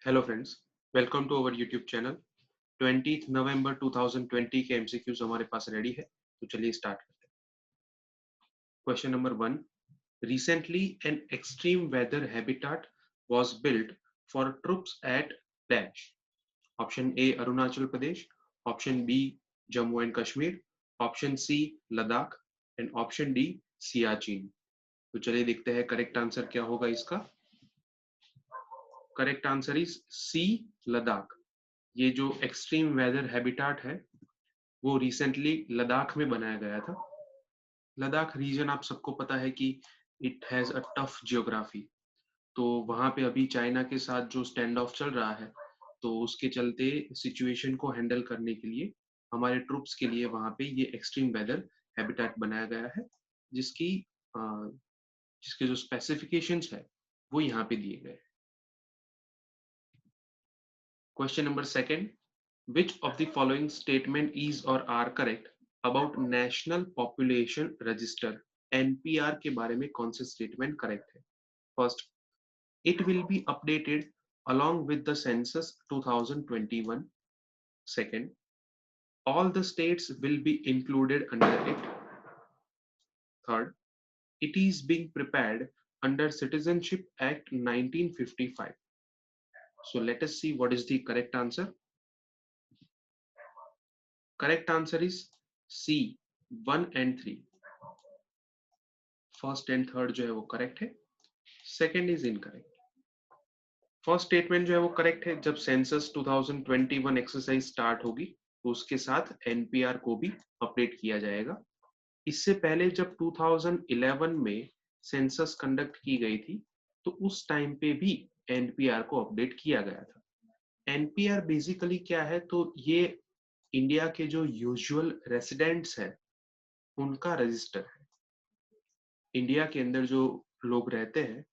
Hello friends, welcome to our YouTube channel. 20 नवंबर 2020 के MCQs हमारे पास रेडी है, तो चलिए स्टार्ट करते हैं। Question number 1, recently an extreme weather habitat was built for troops at dash. Option A Arunachal Pradesh, option B Jammu and Kashmir, option C Ladakh and option D Siachen. तो चलिए देखते हैं करेक्ट आंसर क्या होगा इसका। Correct answer is C Ladakh. ये जो एक्सट्रीम वेदर हैबिटाट है वो रिसेंटली लद्दाख में बनाया गया था। लद्दाख रीजन आप सबको पता है कि it has a tough geography. तो वहां पे अभी चाइना के साथ जो स्टैंड ऑफ चल रहा है, तो उसके चलते सिचुएशन को हैंडल करने के लिए हमारे ट्रूप्स के लिए वहां पे ये एक्सट्रीम वेदर हैबिटाट बनाया गया है, जिसकी अ, जिसके जो स्पेसिफिकेशंस है वो यहाँ पे दिए गए। Question number second, which of the following statement is or are correct about national population register? NPR के बारे में कौन से स्टेटमेंट करेक्ट है? First, it will be updated along with the census 2021. Second, all the states will be included under it. Third, it is being prepared under Citizenship Act 1955. So let us see what is the correct answer. Correct answer is C, 1 and 3. First and third जो है वो correct है, second is incorrect. First statement जो है वो correct है। जब census 2021 exercise start होगी तो उसके साथ एनपीआर को भी अपडेट किया जाएगा। इससे पहले जब 2011 में सेंसस कंडक्ट की गई थी तो उस टाइम पे भी एनपीआर को अपडेट किया गया था। एनपीआर बेसिकली क्या है, तो ये इंडिया के जो यूजुअल रेसिडेंट्स हैं उनका रजिस्टर है। इंडिया के अंदर जो लोग रहते हैं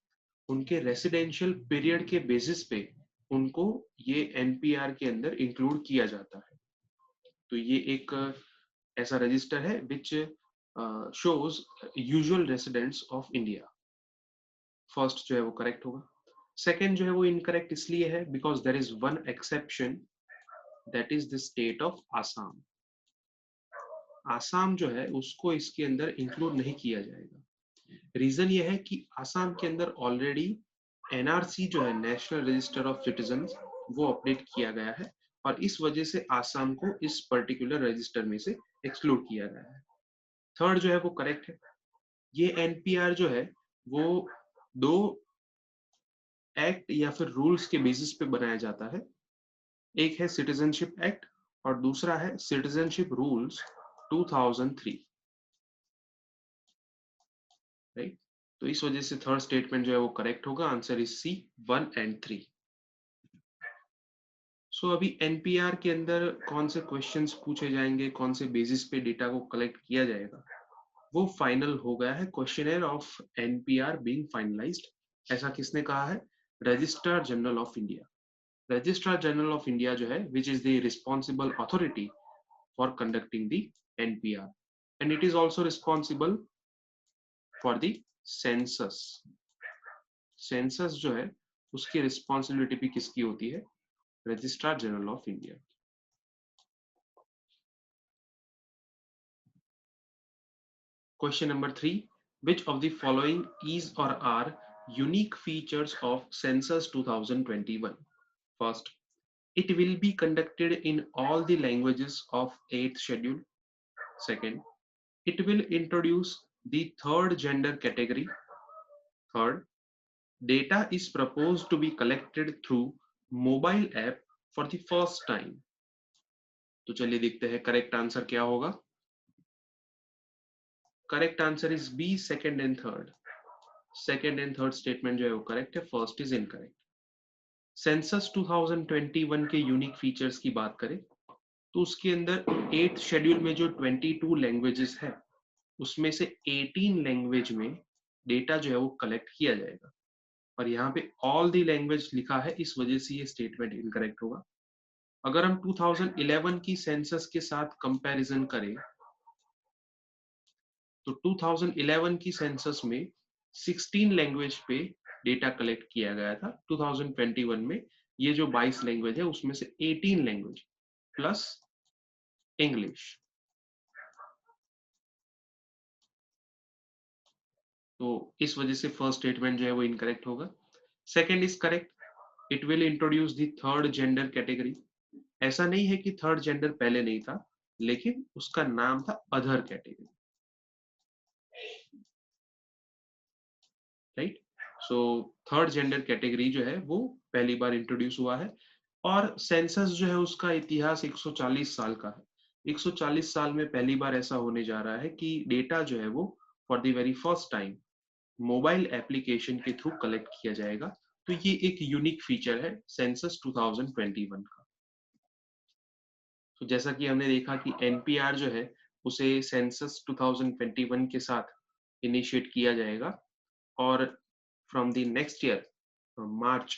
उनके रेसिडेंशियल पीरियड के बेसिस पे उनको ये एनपीआर के अंदर इंक्लूड किया जाता है। तो ये एक ऐसा रजिस्टर है which shows usual residents of India. First जो है वो करेक्ट होगा। सेकंड जो है वो इनकरेक्ट इसलिए है because there is one exception, that is the state of Assam. Assam जो है उसको इसके अंदर इंक्लूड नहीं किया जाएगा। रीजन ये है कि आसाम के अंदर ऑलरेडी एनआरसी जो है नेशनल रजिस्टर ऑफ सिटीजन्स वो अपडेट किया गया है और इस वजह से आसाम को इस पर्टिकुलर रजिस्टर में से एक्सक्लूड किया गया है। थर्ड जो है वो करेक्ट है। ये एनपीआर जो है वो दो एक्ट या फिर रूल्स के बेसिस पे बनाया जाता है। एक है सिटीजनशिप एक्ट और दूसरा है सिटीजनशिप रूल्स 2003, राइट। तो इस वजह से थर्ड स्टेटमेंट जो है वो करेक्ट होगा। Answer is C, 1 and 3। So अभी एनपीआर के अंदर कौन से क्वेश्चंस पूछे जाएंगे, कौन से बेसिस पे डेटा को कलेक्ट किया जाएगा, वो फाइनल हो गया है। Questionnaire of NPR being finalised. ऐसा किसने कहा है? Registrar General of India. Registrar General of India जो है which is the responsible authority for conducting the NPR and it is also responsible for the census. Census जो है उसकी responsibility भी किसकी होती है? Registrar General of India. Question number 3, which of the following is or are unique features of census 2021? First, it will be conducted in all the languages of 8th schedule. Second, it will introduce the third gender category. Third, data is proposed to be collected through mobile app for the first time. तो चलिए देखते हैं correct answer क्या होगा। Correct answer is B, second and third. Second and third statement जो है वो correct है, फर्स्ट इज इनकरेक्ट। सेंसस 2021 के यूनिक फीचर्स की बात करें तो उसके अंदर 8th शेड्यूल में जो 22 लैंग्वेजेस है उसमें से 18 लैंग्वेज में डेटा जो है वो कलेक्ट किया जाएगा और यहाँ पे ऑल द लैंग्वेज लिखा है, इस वजह से ये स्टेटमेंट इनकरेक्ट होगा। अगर हम 2011 की सेंसस के साथ कंपैरिजन करें तो 2011 की सेंसस में 16 लैंग्वेज पे डेटा कलेक्ट किया गया था। 2021 में ये जो 22 लैंग्वेज है उसमें से 18 लैंग्वेज प्लस इंग्लिश। तो इस वजह से फर्स्ट स्टेटमेंट जो है वो इनकरेक्ट होगा। Second is correct, it will introduce the third gender category. ऐसा नहीं है कि थर्ड जेंडर पहले नहीं था, लेकिन उसका नाम था other category, right. So third gender category जो है वो पहली बार इंट्रोड्यूस हुआ है। और सेंसस जो है उसका इतिहास 140 साल का है। 140 साल में पहली बार ऐसा होने जा रहा है कि डेटा जो है वो for the very first time mobile application के थ्रू कलेक्ट किया जाएगा। तो ये एक यूनिक फीचर है सेंसस 2021 का। तो जैसा कि हमने देखा कि एनपीआर जो है उसे सेंसस 2021 के साथ इनिशिएट किया जाएगा, और from the next year March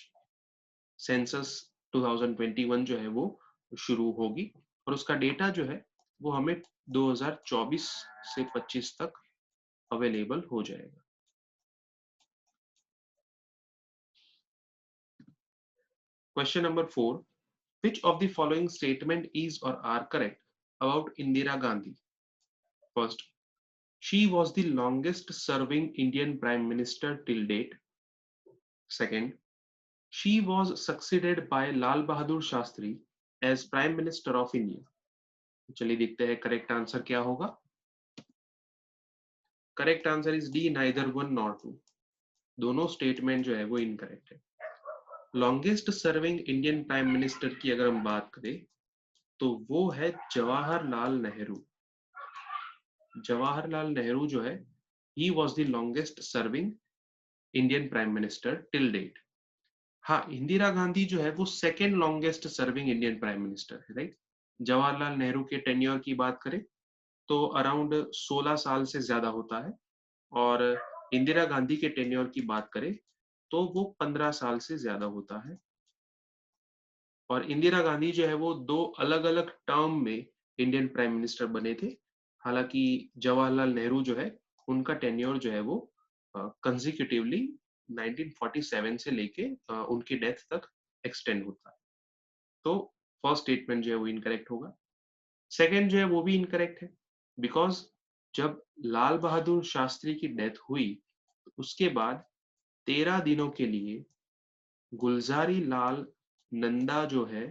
census 2021 जो है वो शुरू होगी, और उसका डेटा जो है वो हमें 2024 से 25 तक अवेलेबल हो जाएगा। Question number 4, which of the following statement is or are correct about Indira Gandhi? First, she was the longest serving Indian Prime Minister till date. Second, she was succeeded by Lal Bahadur Shastri as Prime Minister of India. चलिए देखते हैं correct answer क्या होगा। Correct answer is D, neither one nor two. दोनों statement जो है वो incorrect है। Longest serving Indian prime minister की अगर हम बात करें तो वो है जवाहरलाल नेहरू। जवाहरलाल नेहरू जो है he was the longest serving Indian prime minister till date. हाँ, इंदिरा गांधी जो है वो second longest serving Indian prime minister है, राइट। जवाहरलाल नेहरू के टेन्योर की बात करें तो अराउंड 16 साल से ज्यादा होता है, और इंदिरा गांधी के टेन्योर की बात करें तो वो 15 साल से ज्यादा होता है। और इंदिरा गांधी जो है वो दो अलग अलग टर्म में इंडियन प्राइम मिनिस्टर बने थे। हालांकि जवाहरलाल नेहरू जो है उनका टेन्योर जो है वो कंजिक्यूटिवली 1947 से लेके उनकी डेथ तक एक्सटेंड होता है। तो फर्स्ट स्टेटमेंट जो है वो इनकरेक्ट होगा। सेकंड जो है वो भी इनकरेक्ट है, बिकॉज जब लाल बहादुर शास्त्री की डेथ हुई उसके बाद 13 दिनों के लिए गुलजारी लाल नंदा जो है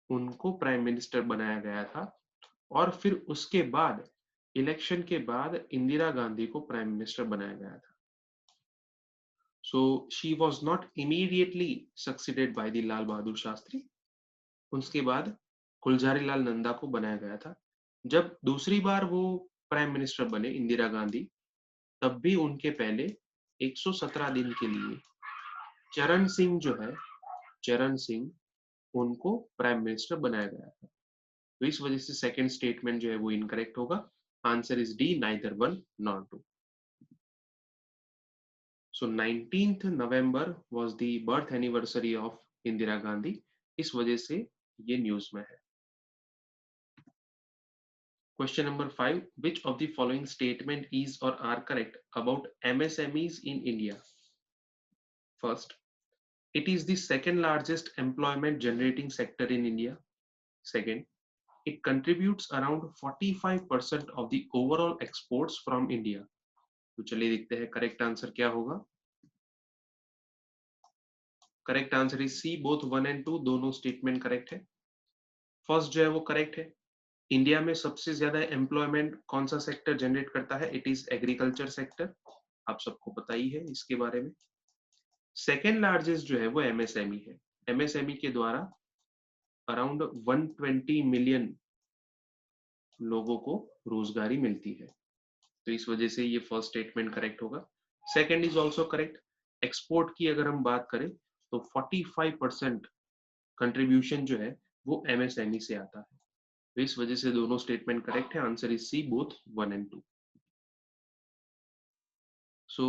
उनको प्राइम मिनिस्टर बनाया गया था, और फिर उसके बाद इलेक्शन के बाद इंदिरा गांधी को प्राइम मिनिस्टर बनाया गया था। So she was not immediately succeeded by the Lal Bahadur Shastri. उसके बाद गुलजारी लाल नंदा को बनाया गया था। जब दूसरी बार वो प्राइम मिनिस्टर बने इंदिरा गांधी, तब भी उनके पहले 117 दिन के लिए चरण सिंह जो है, चरण सिंह, उनको प्राइम मिनिस्टर बनाया गया था। तो इस वजह से सेकंड स्टेटमेंट जो है वो इनकरेक्ट होगा। Answer is D, neither one nor two. So 19th November was the birth anniversary of Indira Gandhi, इस वजह से ये न्यूज में है। Question number 5, which of the following statement is or are correct about MSMEs in India? First, it is the second largest employment generating sector in India. Second, it contributes around 45% of the overall exports from India. तो चलिए देखते हैं correct answer क्या होगा। Correct answer is C, both 1 and 2 दोनों statement correct है। First जो है वो करेक्ट है। इंडिया में सबसे ज्यादा एम्प्लॉयमेंट कौन सा सेक्टर जनरेट करता है? इट इज एग्रीकल्चर सेक्टर, आप सबको पता ही है इसके बारे में। सेकेंड लार्जेस्ट जो है वो एमएसएमई है। एमएसएमई के द्वारा अराउंड 120 मिलियन लोगों को रोजगारी मिलती है। तो इस वजह से ये फर्स्ट स्टेटमेंट करेक्ट होगा। Second is also correct. Export की अगर हम बात करें तो 45% कंट्रीब्यूशन जो है वो एमएसएमई से आता है। तो इस वजह से दोनों स्टेटमेंट करेक्ट है। Answer is C, both 1 and 2। So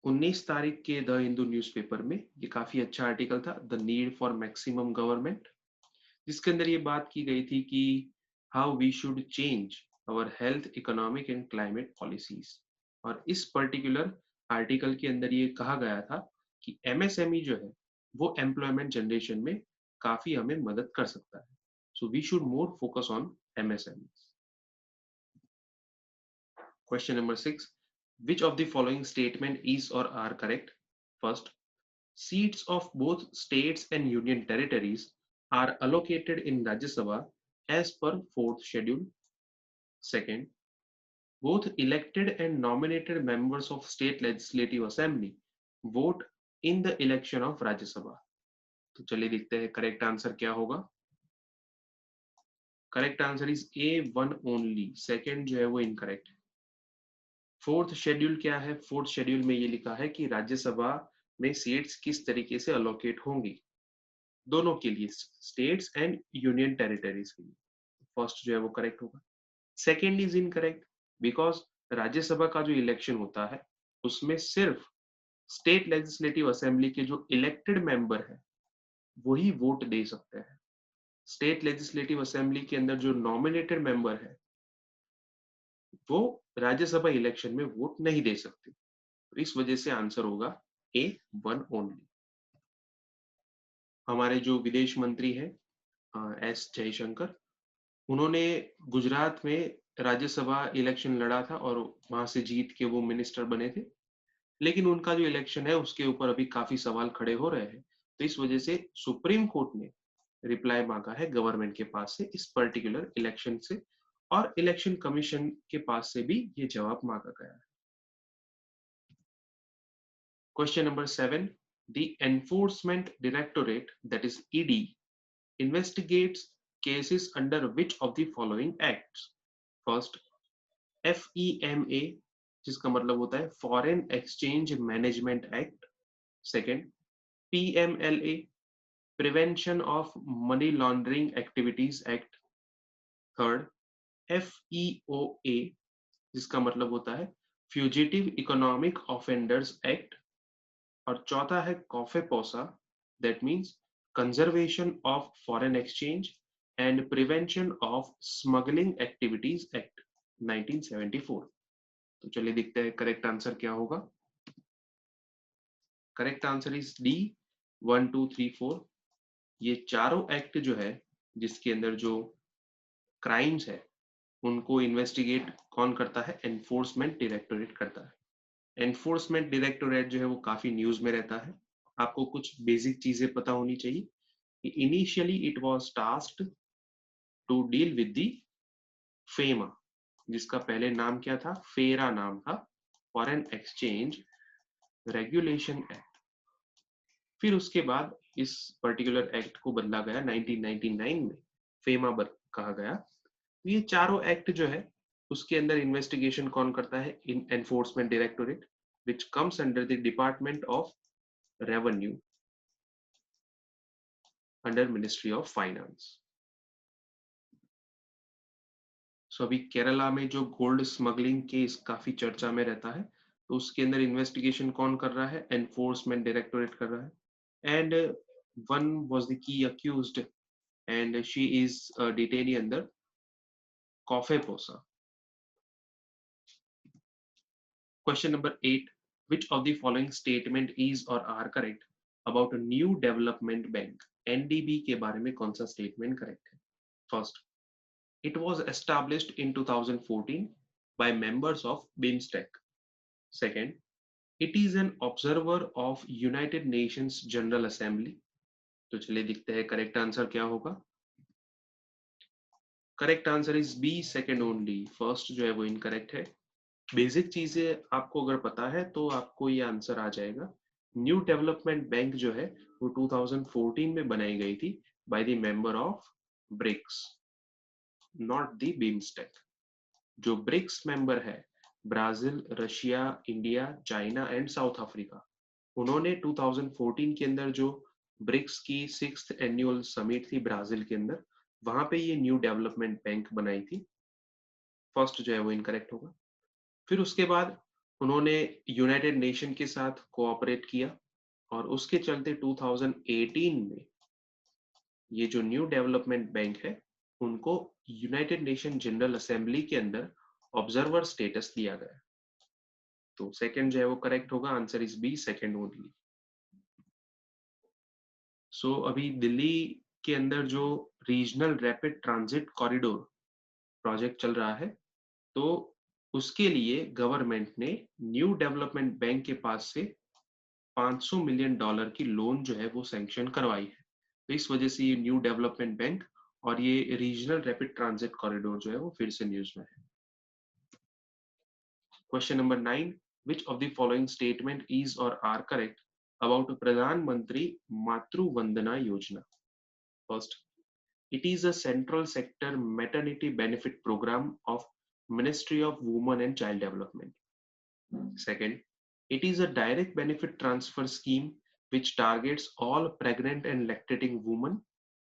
19 तारीख के द हिंदू न्यूज़पेपर में ये काफी अच्छा आर्टिकल था, the need for maximum government, जिसके अंदर ये बात की गई थी कि how we should change our health, economic and climate policies. और इस पर्टिकुलर आर्टिकल के अंदर ये कहा गया था कि एमएसएमई जो है वो एम्प्लॉयमेंट जनरेशन में काफी हमें मदद कर सकता है. So we should more focus on MSME. Question number 6. Which of the following statement is or are correct? First, seats of both states and union territories are allocated in Rajya Sabha as per 4th schedule. Second, both elected and nominated members of state legislative assembly vote in the election of Rajya Sabha. तो चलिए देखते हैं correct answer क्या होगा. Correct answer is a one only. Second जो है वो incorrect है. फोर्थ शेड्यूल क्या है? फोर्थ शेड्यूल में ये लिखा है कि राज्यसभा में सीट्स किस तरीके से अलोकेट होंगी, दोनों के लिए, स्टेट्स एंड यूनियन टेरिटरीज के लिए. फर्स्ट जो है वो करेक्ट होगा. Second is incorrect because Rajya Sabha का जो इलेक्शन होता है उसमें सिर्फ स्टेट लेजिस्लेटिव असेंबली के जो इलेक्टेड मेंबर है वही वोट दे सकते हैं. स्टेट लेजिस्लेटिव असेंबली के अंदर जो नॉमिनेटेड मेंबर है वो राज्यसभा इलेक्शन में वोट नहीं दे सकते. तो इस वजह से आंसर होगा ए वन ओनली. हमारे जो विदेश मंत्री हैं एस जयशंकर, उन्होंने गुजरात में राज्यसभा इलेक्शन लड़ा था और वहां से जीत के वो मिनिस्टर बने थे. लेकिन उनका जो इलेक्शन है उसके ऊपर अभी काफी सवाल खड़े हो रहे हैं. तो इस वजह से सुप्रीम कोर्ट ने रिप्लाई मांगा है गवर्नमेंट के पास से इस पर्टिकुलर इलेक्शन से, और इलेक्शन कमीशन के पास से भी ये जवाब मांगा गया है. Question number 7. The Enforcement Directorate, that is ED, investigates cases under which of the following acts? First, FEMA, जिसका मतलब होता है foreign exchange management act. Second, PMLA, prevention of money laundering activities act. Third, FEOA, जिसका मतलब होता है fugitive economic offenders act. और चौथा है COFEPOSA, that means conservation of foreign exchange and prevention of smuggling activities act 1974. तो चलिए देखते हैं करेक्ट आंसर क्या होगा. Correct answer is D 1 2 3 4. ये चारों एक्ट जो है जिसके अंदर जो क्राइम्स है उनको इन्वेस्टिगेट कौन करता है? एनफोर्समेंट डायरेक्टोरेट करता है. एनफोर्समेंट डायरेक्टोरेट जो है वो काफी न्यूज में रहता है. आपको कुछ बेसिक चीजें पता होनी चाहिए. Initially it was tasked to deal with the FEMA, जिसका पहले नाम क्या था? फेरा नाम था, फॉरेन एक्सचेंज रेगुलेशन एक्ट. फिर उसके बाद इस पर्टिकुलर एक्ट को बदला गया 1999 में, फेमा कहा गया. ये चारों एक्ट जो है उसके अंदर इन्वेस्टिगेशन कौन करता है? In enforcement directorate, which comes under the Department of Revenue under Ministry of Finance. So अभी केरला में जो गोल्ड स्मगलिंग केस काफी चर्चा में रहता है, तो उसके अंदर इन्वेस्टिगेशन कौन कर रहा है? एनफोर्समेंट डायरेक्टोरेट कर रहा है. And one was the key accused and she is detainee under COFEPOSA. Question number 8. Which of the following statement is or are correct about a new development bank? NDB के बारे में कौन सा statement correct है? First, it was established in 2014 by members of BIMSTEC. Second, it is an observer of United Nations General Assembly. तो चलिए देखते हैं करेक्ट आंसर क्या होगा. Correct answer is B second only. First जो है वो इनकरेक्ट है. बेसिक चीजें आपको अगर पता है तो आपको ये आंसर आ जाएगा. न्यू डेवलपमेंट बैंक जो है वो 2014 में बनाई गई थी by the member of BRICS, not the BIMSTEC. जो ब्रिक्स मेंबर है, Brazil, Russia, India, China and south Africa, उन्होंने 2014 के अंदर जो ब्रिक्स की 6th एनुअल समिट थी ब्राजील के अंदर, वहां पे ये न्यू डेवलपमेंट बैंक बनाई थी. फर्स्ट जो है वो इनकरेक्ट होगा. फिर उसके बाद उन्होंने यूनाइटेड नेशन के साथ कोऑपरेट किया और उसके चलते 2018 में ये जो न्यू डेवलपमेंट बैंक है उनको यूनाइटेड नेशन जनरल असेंबली के अंदर ऑब्जर्वर स्टेटस दिया गया. तो सेकंड जो है वो करेक्ट होगा. Answer is B second only. अभी दिल्ली के अंदर जो regional rapid transit corridor project चल रहा है, तो उसके लिए गवर्नमेंट ने न्यू डेवलपमेंट बैंक के पास से $500 मिलियन की लोन जो है वो सैंक्शन करवाई है। तो इस वजह से ये न्यू डेवलपमेंट बैंक और ये रीजनल रैपिड ट्रांजिट कॉरिडोर जो है वो फिर से न्यूज में है। Question number 9, which of the following statement is or are correct about Pradhan Mantri Matru Vandana Yojana? First, it is a central sector maternity benefit program of Ministry of Women and Child Development. Second, it is a direct benefit transfer scheme which targets all pregnant and lactating women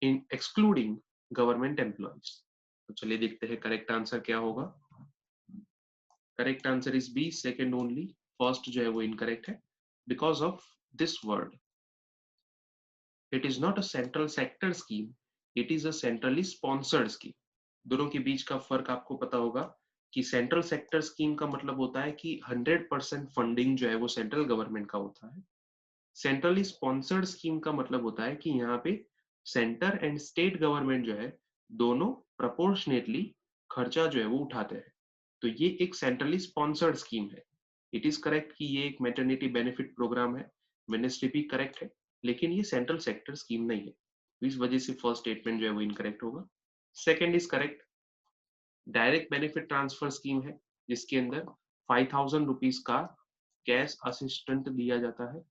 in excluding government employees. तो चलिए देखते हैं correct answer क्या होगा। Correct answer is B, second only. First जो है वो incorrect है, because of this word. It is not a central sector scheme, it is a centrally sponsored scheme. दोनों के बीच का फर्क आपको पता होगा कि सेंट्रल सेक्टर स्कीम का मतलब होता है कि 100% फंडिंग जो है वो सेंट्रल गवर्नमेंट का होता है। सेंट्रली स्पॉन्सर्ड स्कीम का मतलब होता है कि यहाँ पे सेंटर एंड स्टेट गवर्नमेंट जो है दोनों प्रपोर्शनेटली खर्चा जो है वो उठाते हैं। तो ये एक सेंट्रली स्पॉन्सर्ड स्कीम है। इट इज करेक्ट कि ये एक मैटरनिटी बेनिफिट प्रोग्राम है, मिनिस्ट्री भी करेक्ट है, लेकिन ये सेंट्रल सेक्टर स्कीम नहीं है। तो इस वजह से फर्स्ट स्टेटमेंट जो है वो इनकरेक्ट होगा। Second is correct. Direct benefit transfer scheme है जिसके अंदर 5,000 रुपीज का कैश असिस्टेंट दिया जाता है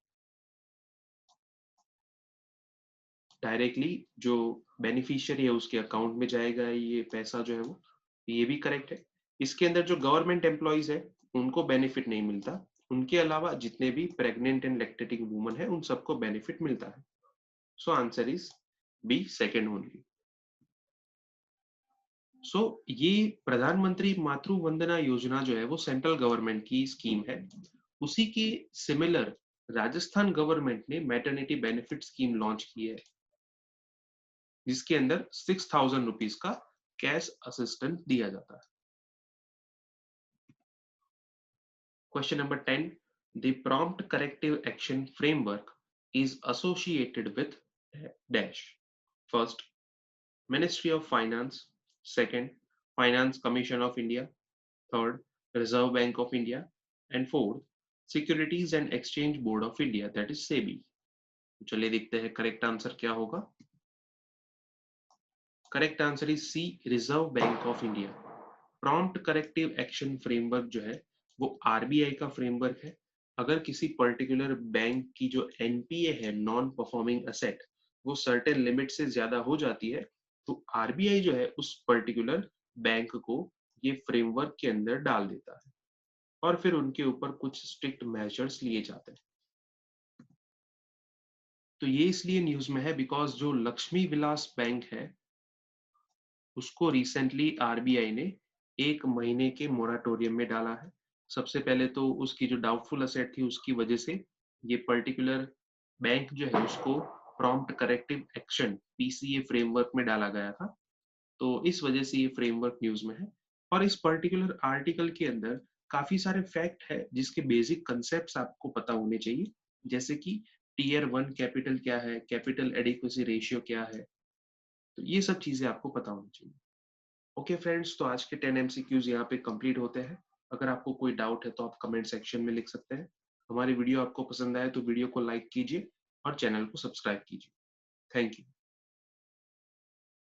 डायरेक्टली, जो बेनिफिशियरी है उसके अकाउंट में जाएगा ये पैसा जो है वो। ये भी करेक्ट है। इसके अंदर जो गवर्नमेंट एम्प्लॉइज है उनको बेनिफिट नहीं मिलता, उनके अलावा जितने भी प्रेग्नेंट एंड लैक्टेटिंग वुमन है उन सबको बेनिफिट मिलता है। So answer is B, second only. ये प्रधानमंत्री मातृ वंदना योजना जो है वो सेंट्रल गवर्नमेंट की स्कीम है। उसी के सिमिलर राजस्थान गवर्नमेंट ने मैटरनिटी बेनिफिट स्कीम लॉन्च की है जिसके अंदर 6,000 रुपीज का कैश असिस्टेंट दिया जाता है। Question number 10, the prompt corrective action framework is associated with dash. First, Ministry of Finance. Second, Finance Commission of India. Third, Reserve Bank of India. And fourth, Securities and Exchange Board of India, that is SEBI. चलिए देखते हैं correct answer क्या होगा। Correct answer is C, Reserve Bank of India. Prompt corrective action framework जो है वो RBI का framework है। अगर किसी पर्टिकुलर बैंक की जो एनपीए है, नॉन परफॉर्मिंग असेट, वो सर्टेन लिमिट से ज्यादा हो जाती है, तो आरबीआई जो है उस पर्टिकुलर बैंक को ये फ्रेमवर्क के अंदर डाल देता है और फिर उनके ऊपर कुछ स्ट्रिक्ट मेजर्स लिए जाते हैं। तो ये इसलिए न्यूज में है बिकॉज जो लक्ष्मी विलास बैंक है उसको रिसेंटली आरबीआई ने 1 महीने के मोराटोरियम में डाला है। सबसे पहले तो उसकी जो डाउटफुल असेट थी उसकी वजह से ये पर्टिकुलर बैंक जो है उसको prompt corrective action PCA framework में डाला गया था। तो इस वजह से ये फ्रेमवर्क न्यूज में है। और इस पर्टिकुलर आर्टिकल के अंदर काफी सारे फैक्ट है जिसके बेसिक कंसेप्ट आपको पता होने चाहिए, जैसे कि टीयर 1 कैपिटल क्या है, कैपिटल एडिक्वेसी रेशियो क्या है। तो ये सब चीजें आपको पता होनी चाहिए। ओके फ्रेंड्स, तो आज के 10 एमसीक्यूज यहाँ पे कंप्लीट होते हैं। अगर आपको कोई डाउट है तो आप कमेंट सेक्शन में लिख सकते हैं। हमारी वीडियो आपको पसंद आए तो वीडियो को लाइक कीजिए और चैनल को सब्सक्राइब कीजिए। Thank you.